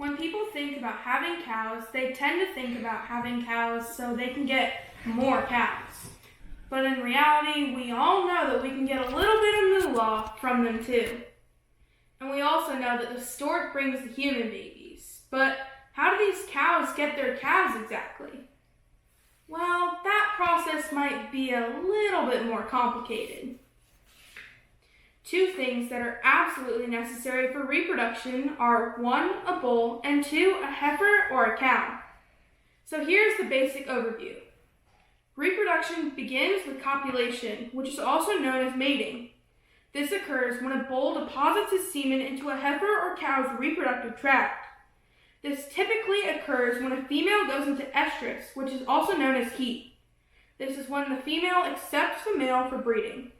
When people think about having cows, they tend to think about having cows so they can get more cows. But in reality, we all know that we can get a little bit of moolah from them too. And we also know that the stork brings the human babies. But how do these cows get their calves exactly? Well, that process might be a little bit more complicated. Two things that are absolutely necessary for reproduction are 1, a bull, and 2, a heifer or a cow. So here's the basic overview. Reproduction begins with copulation, which is also known as mating. This occurs when a bull deposits his semen into a heifer or cow's reproductive tract. This typically occurs when a female goes into estrus, which is also known as heat. This is when the female accepts the male for breeding.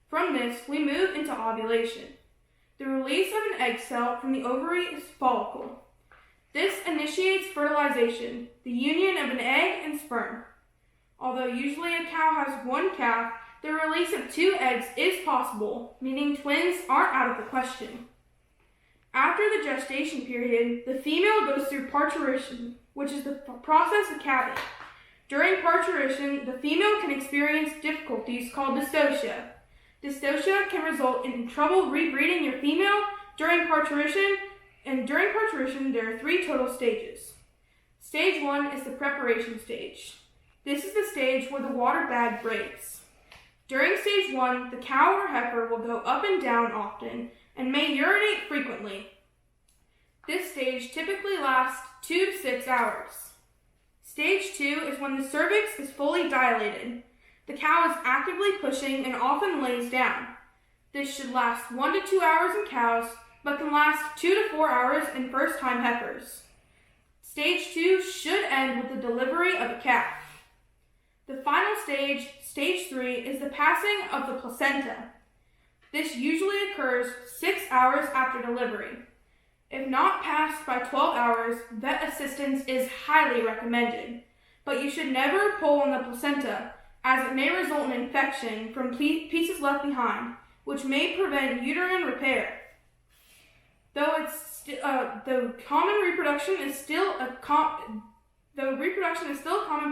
From this, we move into ovulation. The release of an egg cell from the ovary is follicle. This initiates fertilization, the union of an egg and sperm. Although usually a cow has 1 calf, the release of 2 eggs is possible, meaning twins aren't out of the question. After the gestation period, the female goes through parturition, which is the process of calving. During parturition, the female can experience difficulties called dystocia. Dystocia can result in trouble rebreeding your female during parturition, and during parturition there are 3 total stages. Stage 1 is the preparation stage. This is the stage where the water bag breaks. During stage 1, the cow or heifer will go up and down often and may urinate frequently. This stage typically lasts 2 to 6 hours. Stage 2 is when the cervix is fully dilated. The cow is actively pushing and often lays down. This should last 1 to 2 hours in cows, but can last 2 to 4 hours in first-time heifers. Stage 2 should end with the delivery of a calf. The final stage, stage 3, is the passing of the placenta. This usually occurs 6 hours after delivery. If not passed by 12 hours, vet assistance is highly recommended, but you should never pull on the placenta, as it may result in infection from pieces left behind, which may prevent uterine repair. Though reproduction is still a common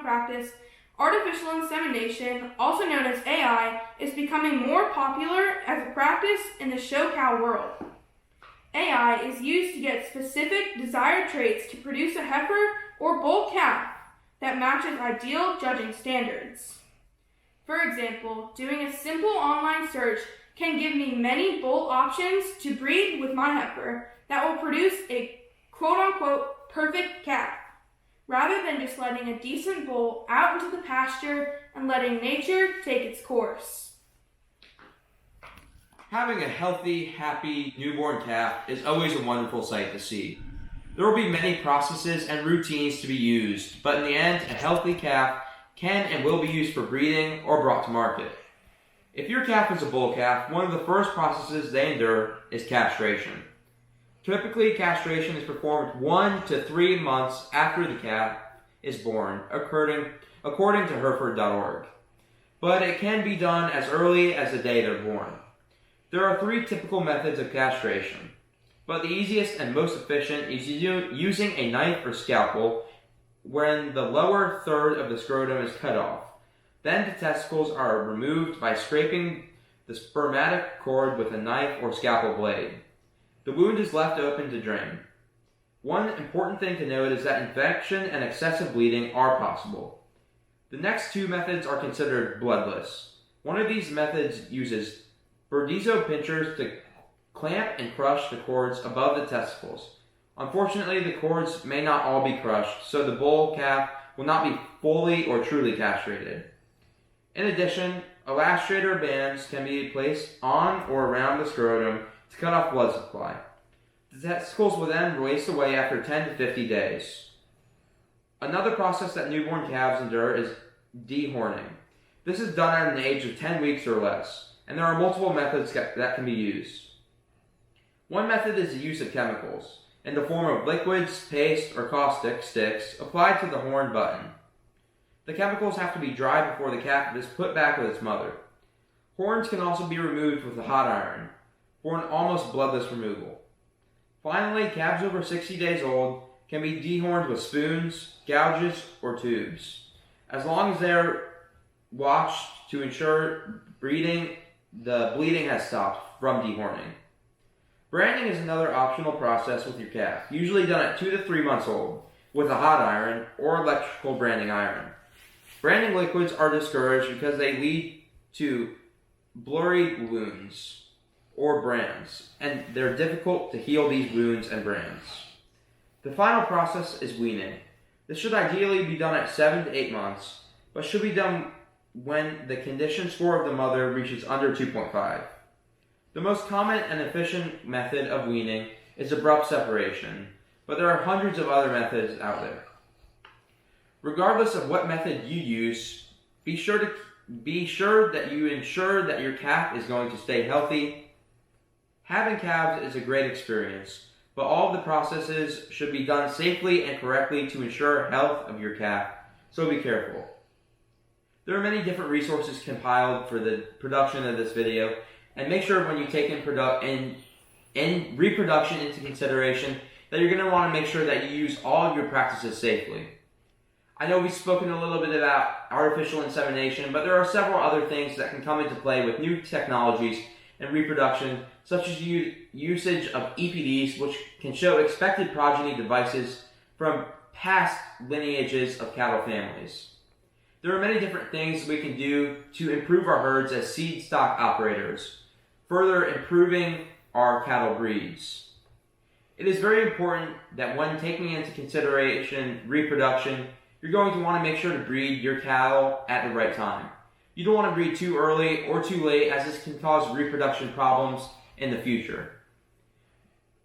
practice, artificial insemination, also known as AI, is becoming more popular as a practice in the show cow world. AI is used to get specific desired traits to produce a heifer or bull calf that matches ideal judging standards. For example, doing a simple online search can give me many bull options to breed with my heifer that will produce a quote-unquote perfect calf, rather than just letting a decent bull out into the pasture and letting nature take its course. Having a healthy, happy newborn calf is always a wonderful sight to see. There will be many processes and routines to be used, but in the end, a healthy calf can and will be used for breeding or brought to market. If your calf is a bull calf, one of the first processes they endure is castration. Typically, castration is performed 1 to 3 months after the calf is born, according to Hereford.org. But it can be done as early as the day they're born. There are 3 typical methods of castration, but the easiest and most efficient is using a knife or scalpel when the lower third of the scrotum is cut off. Then the testicles are removed by scraping the spermatic cord with a knife or scalpel blade. The wound is left open to drain. One important thing to note is that infection and excessive bleeding are possible. The next 2 methods are considered bloodless. One of these methods uses Burdizo pinchers to clamp and crush the cords above the testicles. Unfortunately, the cords may not all be crushed, so the bull calf will not be fully or truly castrated. In addition, elastrator bands can be placed on or around the scrotum to cut off blood supply. The testicles will then waste away after 10 to 50 days. Another process that newborn calves endure is dehorning. This is done at an age of 10 weeks or less, and there are multiple methods that can be used. One method is the use of chemicals, in the form of liquids, paste, or caustic sticks applied to the horn button. The chemicals have to be dry before the calf is put back with its mother. Horns can also be removed with a hot iron for an almost bloodless removal. Finally, calves over 60 days old can be dehorned with spoons, gouges, or tubes. As long as they're watched to ensure the bleeding has stopped from dehorning. Branding is another optional process with your calf, usually done at 2 to 3 months old, with a hot iron or electrical branding iron. Branding liquids are discouraged because they lead to blurry wounds or brands, and they're difficult to heal these wounds and brands. The final process is weaning. This should ideally be done at 7 to 8 months, but should be done when the condition score of the mother reaches under 2.5. The most common and efficient method of weaning is abrupt separation, but there are hundreds of other methods out there. Regardless of what method you use, be sure that you ensure that your calf is going to stay healthy. Having calves is a great experience, but all of the processes should be done safely and correctly to ensure health of your calf, so be careful. There are many different resources compiled for the production of this video, and make sure when you take in reproduction into consideration that you're going to want to make sure that you use all of your practices safely. I know we've spoken a little bit about artificial insemination, but there are several other things that can come into play with new technologies and reproduction, such as usage of EPDs, which can show expected progeny devices from past lineages of cattle families. There are many different things we can do to improve our herds as seed stock operators, further improving our cattle breeds. It is very important that when taking into consideration reproduction, you're going to want to make sure to breed your cattle at the right time. You don't want to breed too early or too late, as this can cause reproduction problems in the future.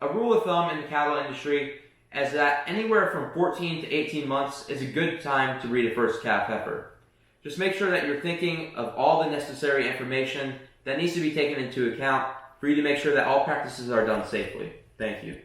A rule of thumb in the cattle industry is that anywhere from 14 to 18 months is a good time to breed a first calf heifer. Just make sure that you're thinking of all the necessary information that needs to be taken into account for you to make sure that all practices are done safely. Thank you.